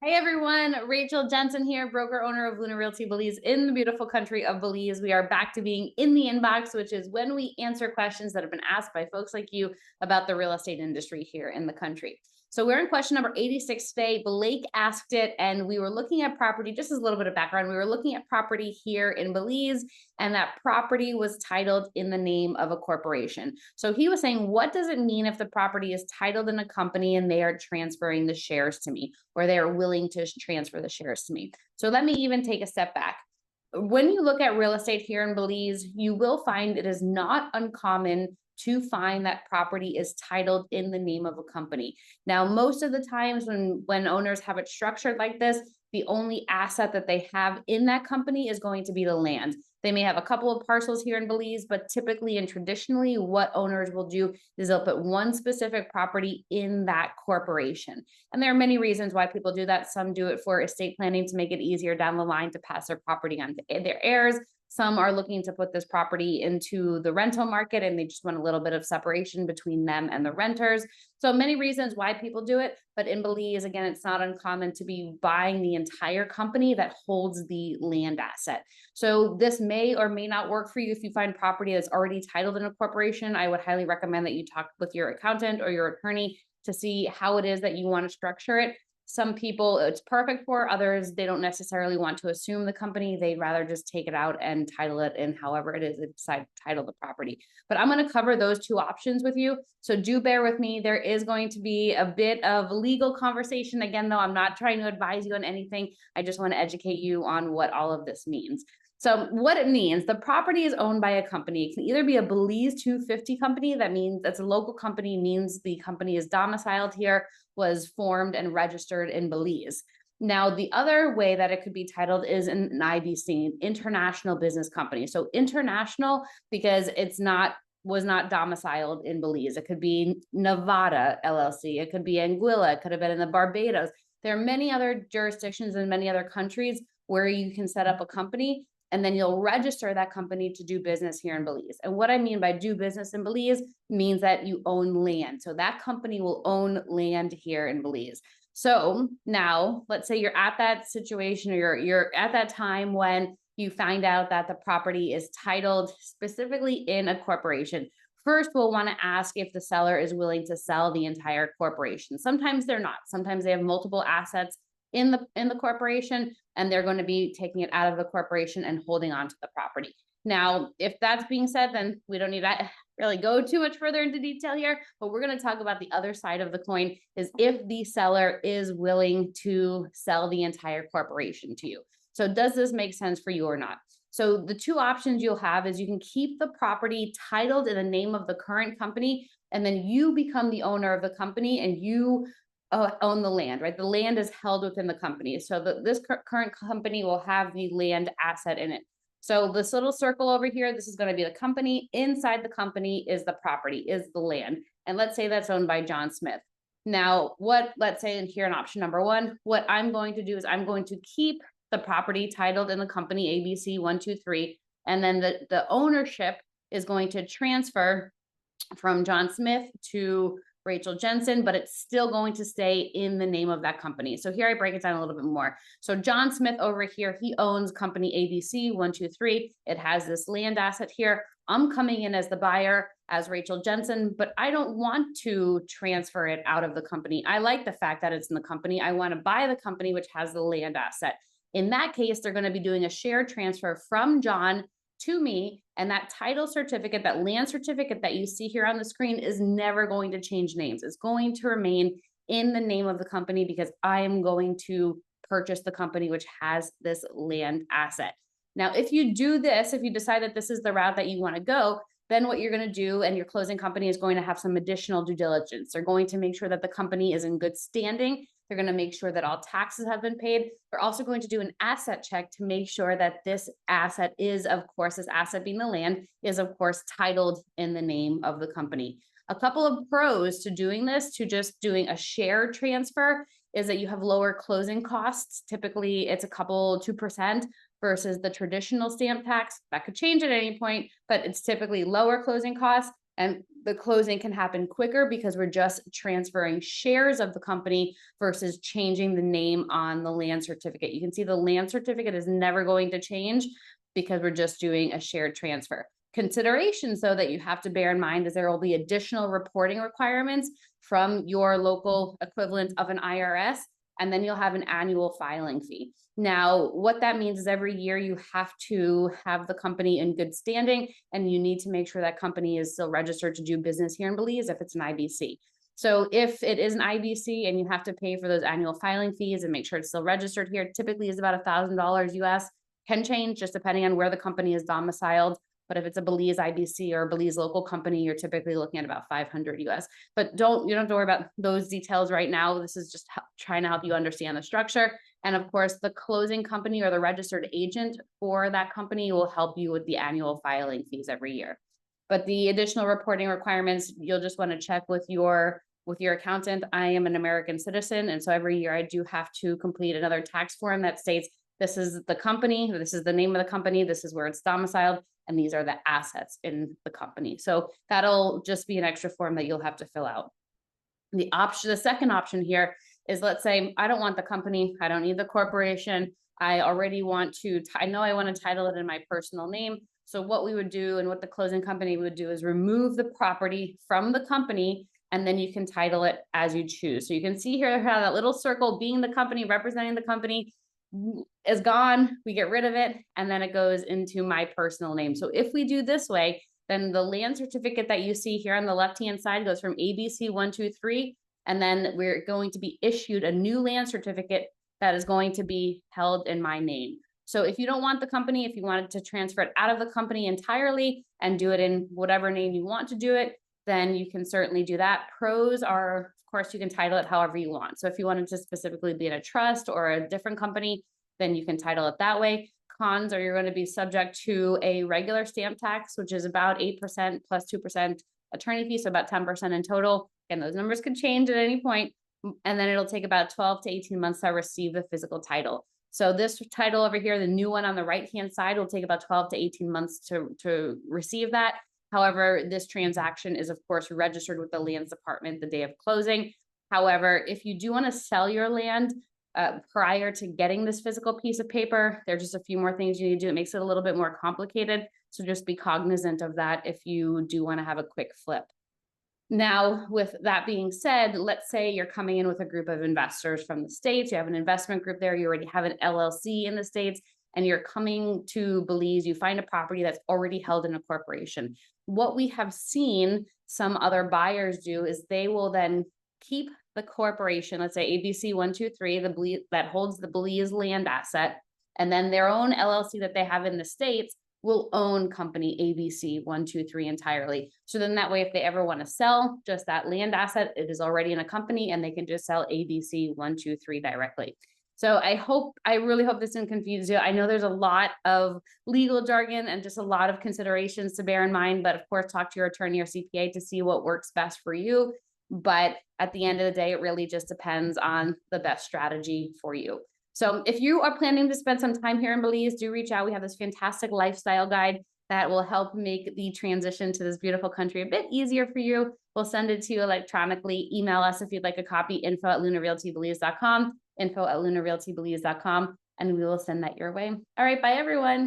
Hey everyone, Rachel Jensen here, broker owner of Realty Belize in the beautiful country of Belize. We are back to being in the inbox, which is when we answer questions that have been asked by folks like you about the real estate industry here in the country. So we're in question number 86 today. Blake asked it, and we were looking at property, just as a little bit of background. We were looking at property here in Belize, and that property was titled in the name of a corporation. So he was saying, what does it mean if the property is titled in a company and they are transferring the shares to me, or they are willing to transfer the shares to me? So let me even take a step back. When you look at real estate here in Belize, you will find it is not uncommon to find that property is titled in the name of a company. Now, most of the times when owners have it structured like this, the only asset that they have in that company is going to be the land. They may have a couple of parcels here in Belize, but typically and traditionally, what owners will do is they'll put one specific property in that corporation. And there are many reasons why people do that. Some do it for estate planning to make it easier down the line to pass their property on to their heirs. Some are looking to put this property into the rental market and they just want a little bit of separation between them and the renters. So many reasons why people do it. But in Belize, again, it's not uncommon to be buying the entire company that holds the land asset. So this may or may not work for you if you find property that's already titled in a corporation. I would highly recommend that you talk with your accountant or your attorney to see how it is that you want to structure it. Some people it's perfect for, others they don't necessarily want to assume the company. They'd rather just take it out and title it in however it is they decide to title the property. But I'm going to cover those two options with you. So do bear with me. There is going to be a bit of legal conversation. Again, though, I'm not trying to advise you on anything. I just want to educate you on what all of this means. So what it means, the property is owned by a company. It can either be a Belize 250 company, that means that's a local company, means the company is domiciled here, was formed and registered in Belize. Now, the other way that it could be titled is an IBC, an international business company. So international because was not domiciled in Belize. It could be Nevada LLC. It could be Anguilla. It could have been in the Barbados. There are many other jurisdictions in many other countries where you can set up a company and then you'll register that company to do business here in Belize. And what I mean by do business in Belize means that you own land. So that company will own land here in Belize. So now let's say you're at that situation or you're at that time when you find out that the property is titled specifically in a corporation. First, we'll want to ask if the seller is willing to sell the entire corporation. Sometimes they're not. Sometimes they have multiple assets in the corporation, and they're going to be taking it out of the corporation and holding on to the property. Now, if that's being said, then we don't need to really go too much further into detail here, but we're going to talk about the other side of the coin is if the seller is willing to sell the entire corporation to you. So does this make sense for you or not? So the two options you'll have is you can keep the property titled in the name of the current company, and then you become the owner of the company and you own the land, right? The land is held within the company. So this current company will have the land asset in it. So this little circle over here, this is going to be the company. Inside the company is the property, is the land. And let's say that's owned by John Smith. Now, let's say in here in option number one, what I'm going to do is I'm going to keep the property titled in the company ABC123. And then the ownership is going to transfer from John Smith to Rachel Jensen, but it's still going to stay in the name of that company. So here I break it down a little bit more. So John Smith over here, he owns company ABC123. It has this land asset here. I'm coming in as the buyer as Rachel Jensen, but I don't want to transfer it out of the company. I like the fact that it's in the company. I want to buy the company, which has the land asset. In that case, they're going to be doing a share transfer from John to me, and that title certificate, that land certificate that you see here on the screen is never going to change names. It's going to remain in the name of the company because I am going to purchase the company which has this land asset. Now, if you do this, if you decide that this is the route that you want to go, then what you're going to do, and your closing company is going to have some additional due diligence. They're going to make sure that the company is in good standing. They're going to make sure that all taxes have been paid. They're also going to do an asset check to make sure that this asset is, of course, this asset being the land, is, of course, titled in the name of the company. A couple of pros to doing this, to just doing a share transfer, is that you have lower closing costs. Typically, it's a couple 2% versus the traditional stamp tax. That could change at any point, but it's typically lower closing costs. And the closing can happen quicker because we're just transferring shares of the company versus changing the name on the land certificate. You can see the land certificate is never going to change because we're just doing a shared transfer. Considerations, though, that you have to bear in mind is there will be additional reporting requirements from your local equivalent of an IRS, and then you'll have an annual filing fee. Now, what that means is every year you have to have the company in good standing, and you need to make sure that company is still registered to do business here in Belize if it's an IBC. So if it is an IBC and you have to pay for those annual filing fees and make sure it's still registered here, typically is about $1,000 US, can change just depending on where the company is domiciled. But if it's a Belize IBC or a Belize local company, you're typically looking at about 500 US. But you don't have to worry about those details right now. This is just trying to help you understand the structure. And of course, the closing company or the registered agent for that company will help you with the annual filing fees every year. But the additional reporting requirements, you'll just want to check with your accountant. I am an American citizen, and so every year I do have to complete another tax form that states this is the company, this is the name of the company, this is where it's domiciled, and these are the assets in the company. So that'll just be an extra form that you'll have to fill out. The second option here is, let's say I don't want the company, I don't need the corporation. I already want to, I know I want to title it in my personal name. So what we would do and what the closing company would do is remove the property from the company, and then you can title it as you choose. So you can see here how that little circle being the company, representing the company, is gone. We get rid of it, and then it goes into my personal name. So if we do this way, then the land certificate that you see here on the left-hand side goes from ABC 123, and then we're going to be issued a new land certificate that is going to be held in my name. So if you don't want the company, if you wanted to transfer it out of the company entirely and do it in whatever name you want to do it, then you can certainly do that. Pros are, of course, you can title it however you want. So if you wanted to specifically be in a trust or a different company, then you can title it that way. Cons are you're going to be subject to a regular stamp tax, which is about 8% plus 2% attorney fee, so about 10% in total. And those numbers could change at any point. And then it'll take about 12 to 18 months to receive the physical title. So this title over here, the new one on the right-hand side, will take about 12 to 18 months to receive that. However, this transaction is, of course, registered with the lands department the day of closing. However, if you do want to sell your land prior to getting this physical piece of paper, there's just a few more things you need to do. It makes it a little bit more complicated. So just be cognizant of that if you do want to have a quick flip. Now, with that being said, let's say you're coming in with a group of investors from the States, you have an investment group there, you already have an LLC in the States, and you're coming to Belize, you find a property that's already held in a corporation. What we have seen some other buyers do is they will then keep the corporation, let's say ABC 123, that holds the Belize land asset, and then their own LLC that they have in the States will own company ABC 123 entirely. So then that way, if they ever want to sell just that land asset, it is already in a company and they can just sell ABC 123 directly. So I really hope this didn't confuse you. I know there's a lot of legal jargon and just a lot of considerations to bear in mind, but of course, talk to your attorney or CPA to see what works best for you. But at the end of the day, it really just depends on the best strategy for you. So if you are planning to spend some time here in Belize, do reach out. We have this fantastic lifestyle guide that will help make the transition to this beautiful country a bit easier for you. We'll send it to you electronically. Email us if you'd like a copy, info@lunarealtybelize.com, info@lunarealtybelize.com, and we will send that your way. All right, bye everyone.